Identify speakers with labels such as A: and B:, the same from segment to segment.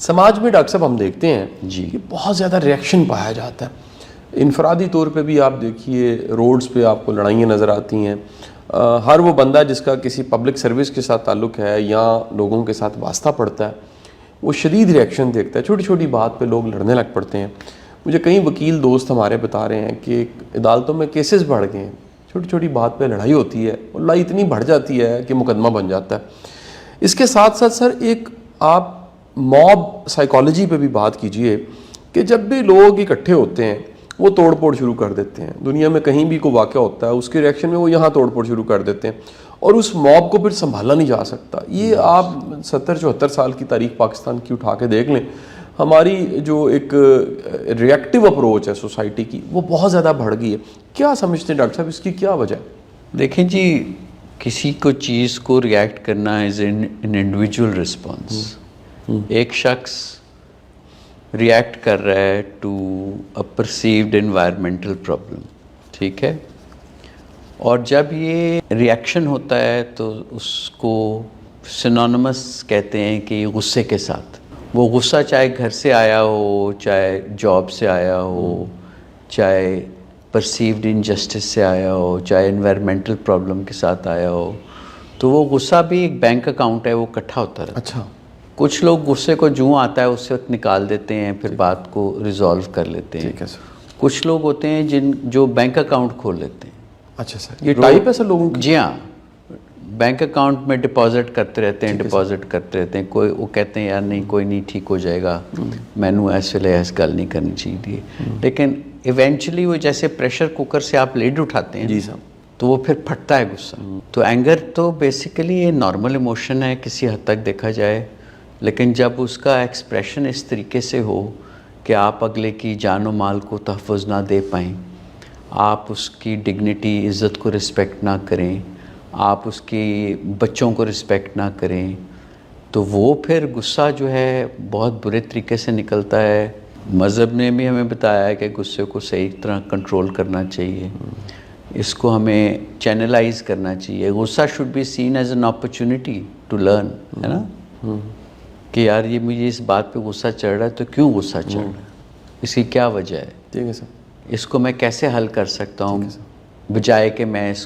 A: سماج میں ڈاکٹر صاحب ہم دیکھتے ہیں
B: جی
A: کہ بہت زیادہ ریئیکشن پایا جاتا ہے، انفرادی طور پہ بھی آپ دیکھیے روڈز پہ آپ کو لڑائیاں نظر آتی ہیں. ہر وہ بندہ جس کا کسی پبلک سروس کے ساتھ تعلق ہے یا لوگوں کے ساتھ واسطہ پڑتا ہے وہ شدید ریئیکشن دیکھتا ہے، چھوٹی چھوٹی بات پہ لوگ لڑنے لگ پڑتے ہیں. مجھے کئی وکیل دوست ہمارے بتا رہے ہیں کہ عدالتوں میں کیسز بڑھ گئے ہیں، چھوٹی چھوٹی بات پہ لڑائی ہوتی ہے اور لڑائی اتنی بڑھ جاتی ہے کہ مقدمہ بن جاتا ہے. اس کے ساتھ ساتھ سر ایک آپ موب سائیکالوجی پہ بھی بات کیجئے کہ جب بھی لوگ اکٹھے ہوتے ہیں وہ توڑ پھوڑ شروع کر دیتے ہیں. دنیا میں کہیں بھی کوئی واقعہ ہوتا ہے اس کے ریئیکشن میں وہ یہاں توڑ پھوڑ شروع کر دیتے ہیں اور اس موب کو پھر سنبھالا نہیں جا سکتا. یہ آپ 70-74 سال کی تاریخ پاکستان کی اٹھا کے دیکھ لیں، ہماری جو ایک ریئیکٹیو اپروچ ہے سوسائٹی کی وہ بہت زیادہ بڑھ گئی ہے. کیا سمجھتے ہیں ڈاکٹر صاحب اس کی کیا وجہ ہے؟
B: دیکھیں جی، کسی کو چیز کو ریئیکٹ کرنا ایز این انڈیویجول رسپانس. ایک شخص ریئیکٹ کر رہا ہے to a perceived environmental problem, ٹھیک ہے، اور جب یہ ریئیکشن ہوتا ہے تو اس کو سینونیمس کہتے ہیں کہ غصے کے ساتھ. وہ غصہ چاہے گھر سے آیا ہو، چاہے جاب سے آیا ہو، چاہے پرسیوڈ انجسٹس سے آیا ہو، چاہے انوائرمنٹل پرابلم کے ساتھ آیا ہو، تو وہ غصہ بھی ایک بینک اکاؤنٹ ہے، وہ اکٹھا ہوتا رہتا ہے.
A: اچھا.
B: کچھ لوگ غصے کو جوں آتا ہے اس وقت نکال دیتے ہیں، پھر بات کو ریزالو کر لیتے ہیں.
A: ٹھیک ہے سر.
B: کچھ لوگ ہوتے ہیں جو بینک اکاؤنٹ کھول لیتے ہیں.
A: اچھا سر، یہ ٹائپ ہے سر لوگوں کی؟
B: جی ہاں، بینک اکاؤنٹ میں ڈپازٹ کرتے رہتے ہیں، ڈپازٹ کرتے رہتے ہیں. کوئی وہ کہتے ہیں یار نہیں کوئی نہیں ٹھیک ہو جائے گا، مینو ایسے لے ایس گل نہیں کرنی چاہیے. لیکن ایونچولی وہ جیسے پریشر کوکر سے آپ لیڈ اٹھاتے ہیں
A: جی صاحب،
B: تو وہ پھر پھٹتا ہے غصہ. تو اینگر تو بیسیکلی یہ نارمل ایموشن ہے کسی حد تک دیکھا جائے، لیکن جب اس کا ایکسپریشن اس طریقے سے ہو کہ آپ اگلے کی جان و مال کو تحفظ نہ دے پائیں، آپ اس کی ڈگنیٹی عزت کو رسپیکٹ نہ کریں، آپ اس کی بچوں کو رسپیکٹ نہ کریں، تو وہ پھر غصہ جو ہے بہت برے طریقے سے نکلتا ہے. مذہب نے بھی ہمیں بتایا ہے کہ غصے کو صحیح طرح کنٹرول کرنا چاہیے، اس کو ہمیں چینلائز کرنا چاہیے. غصہ should be seen as an opportunity to learn, ہے نا، کہ یار یہ مجھے اس بات پہ غصہ چڑھ رہا ہے تو کیوں غصہ چڑھ رہا ہے، اس کی کیا وجہ ہے،
A: ٹھیک ہے سر،
B: اس کو میں کیسے حل کر سکتا ہوں بجائے کہ میں اس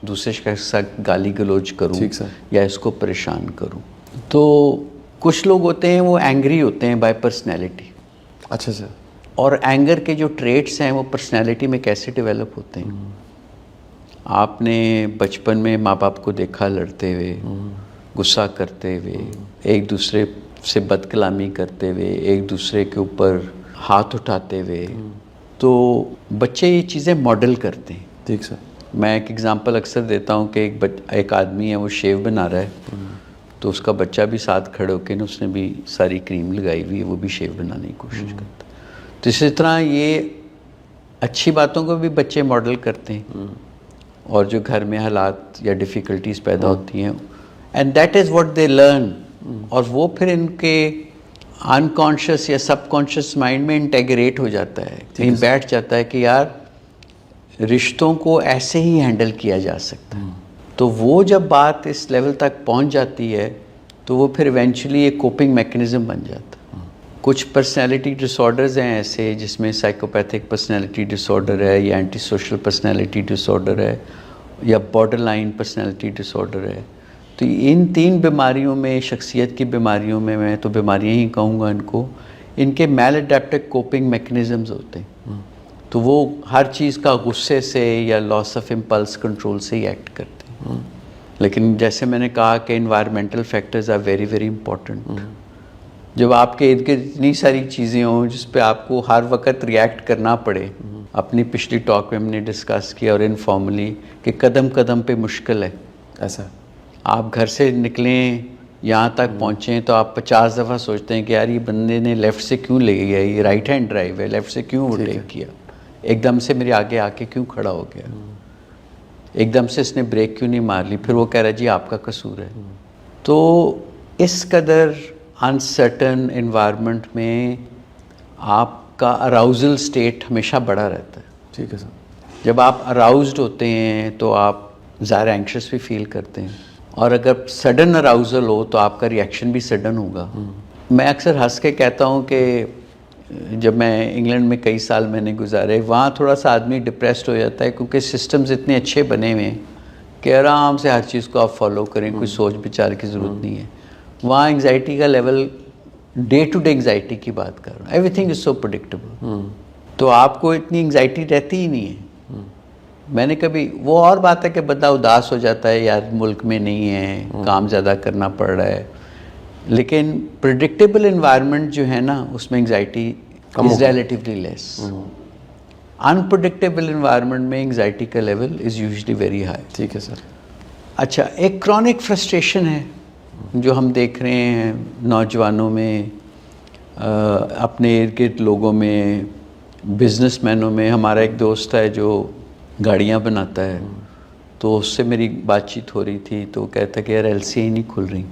B: دوسرے شخص کے ساتھ گالی گلوچ کروں یا اس کو پریشان کروں. تو کچھ لوگ ہوتے ہیں وہ اینگری ہوتے ہیں بائی پرسنالٹی.
A: اچھا سر.
B: اور اینگر کے جو ٹریٹس ہیں وہ پرسنالٹی میں کیسے ڈیولپ ہوتے ہیں؟ آپ نے بچپن میں ماں باپ کو دیکھا لڑتے ہوئے، غصہ کرتے ہوئے، ایک دوسرے سے بد کلامی کرتے ہوئے، ایک دوسرے کے اوپر ہاتھ اٹھاتے ہوئے، تو بچے یہ چیزیں ماڈل کرتے ہیں.
A: ٹھیک سر.
B: میں ایک ایگزامپل اکثر دیتا ہوں کہ ایک آدمی ہے وہ شیو بنا رہا ہے، تو اس کا بچہ بھی ساتھ کھڑے ہو کے اس نے بھی ساری کریم لگائی ہوئی ہے، وہ بھی شیو بنانے کی کوشش کرتا ہے. تو اسی طرح یہ اچھی باتوں کو بھی بچے ماڈل کرتے ہیں، اور جو گھر میں حالات یا ڈیفیکلٹیز پیدا ہوتی ہیں، and that is what they learn, اور وہ پھر ان کے انکانشیس یا سب کانشیس مائنڈ میں انٹیگریٹ ہو جاتا ہے، کہیں بیٹھ جاتا ہے کہ یار رشتوں کو ایسے ہی ہینڈل کیا جا سکتا ہے. تو وہ جب بات اس لیول تک پہنچ جاتی ہے تو وہ پھر ایونچولی ایک کوپنگ میکنزم بن جاتا ہے. کچھ پرسنالٹی ڈس آرڈرز ہیں ایسے جس میں سائیکوپیتھک پرسنالٹی ڈس آرڈر ہے، یا اینٹی سوشل پرسنالٹی ڈس آرڈر ہے، یا بارڈر لائن پرسنالٹی ڈس آرڈر ہے. تو ان 3 بیماریوں میں، شخصیت کی بیماریوں میں تو بیماریاں ہی کہوں گا ان کو، ان کے میل اڈیپٹک کوپنگ میکنزمز ہوتے ہیں. تو وہ ہر چیز کا غصے سے یا لاس آف امپلس کنٹرول سے ہی ایکٹ کرتے ہیں. لیکن جیسے میں نے کہا کہ environmental factors are very very important. جب آپ کے ارد گرد اتنی ساری چیزیں ہوں جس پہ آپ کو ہر وقت ریئیکٹ کرنا پڑے، اپنی پچھلی ٹاک میں ہم نے ڈسکس کیا اور انفارملی کہ قدم قدم پہ مشکل ہے.
A: ایسا
B: آپ گھر سے نکلیں یہاں تک پہنچیں تو آپ 50 دفعہ سوچتے ہیں کہ یار یہ بندے نے لیفٹ سے کیوں لے گیا، یہ رائٹ ہینڈ ڈرائیو ہے، لیفٹ سے کیوں اوورٹیک کیا، ایک دم سے میرے آگے آ کے کیوں کھڑا ہو گیا، ایک دم سے اس نے بریک کیوں نہیں مار لی، پھر وہ کہہ رہا جی آپ کا قصور ہے. تو اس قدر انسرٹن انوائرمنٹ میں آپ کا اراؤزل سٹیٹ ہمیشہ بڑا رہتا ہے.
A: ٹھیک ہے سر.
B: جب آپ اراؤزڈ ہوتے ہیں تو آپ ظاہر اینکشس بھی فیل کرتے ہیں، اور اگر سڈن اراؤزل ہو تو آپ کا ریئیکشن بھی سڈن ہوگا. میں اکثر ہنس کے کہتا ہوں کہ جب میں انگلینڈ میں کئی سال میں نے گزارے، وہاں تھوڑا سا آدمی ڈپریسڈ ہو جاتا ہے کیونکہ سسٹمز اتنے اچھے بنے ہوئے ہیں کہ آرام سے ہر چیز کو آپ فالو کریں، کوئی سوچ بچار کی ضرورت نہیں ہے. وہاں انگزائٹی کا level, day to day anxiety کی بات کر رہا ہوں، everything is so predictable, تو آپ کو اتنی انگزائٹی رہتی ہی نہیں ہے. میں نے کبھی، وہ اور بات ہے کہ بندہ اداس ہو جاتا ہے، یار ملک میں نہیں ہے، کام زیادہ کرنا پڑ رہا ہے، لیکن پریڈکٹیبل انوائرمنٹ جو ہے نا اس میں anxiety is relatively less. Unpredictable environment میں انگزائٹی کا level is usually very high.
A: ٹھیک ہے سر.
B: اچھا، ایک کرونک فرسٹریشن ہے جو ہم دیکھ رہے ہیں نوجوانوں میں، اپنے ارد گرد لوگوں میں، بزنس مینوں میں. ہمارا ایک دوست ہے جو گاڑیاں بناتا ہے، تو اس سے میری بات چیت ہو رہی تھی، تو وہ کہتا کہ یار LCA ہی نہیں کھل رہی،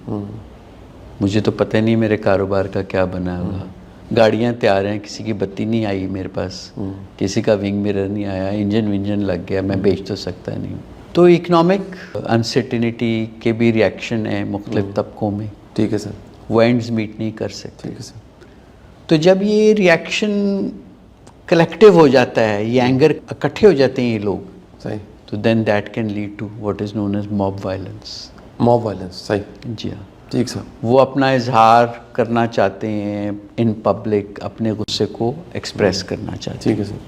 B: مجھے تو پتہ نہیں میرے کاروبار کا کیا بنا ہوگا. گاڑیاں تیار ہیں، کسی کی بتی نہیں آئی میرے پاس، کسی کا ونگ مرر نہیں آیا، انجن لگ گیا، میں بیچ تو سکتا نہیں. تو اکنامک انسرٹینٹی کے بھی ریئیکشن ہیں مختلف طبقوں میں.
A: ٹھیک ہے سر.
B: وہ اینڈز میٹ نہیں کر سکتے.
A: ٹھیک ہے سر.
B: تو جب یہ ریئیکشن کلیکٹیو ہو جاتا ہے، یہ اینگر اکٹھے ہو جاتے ہیں یہ لوگ،
A: صحیح.
B: تو then that can lead to what is known as mob violence.
A: Mob violence. صحیح.
B: جی ہاں.
A: ٹھیک سر.
B: وہ اپنا اظہار کرنا چاہتے ہیں ان پبلک، اپنے غصے کو ایکسپریس کرنا چاہتے ہیں.
A: ٹھیک ہے سر.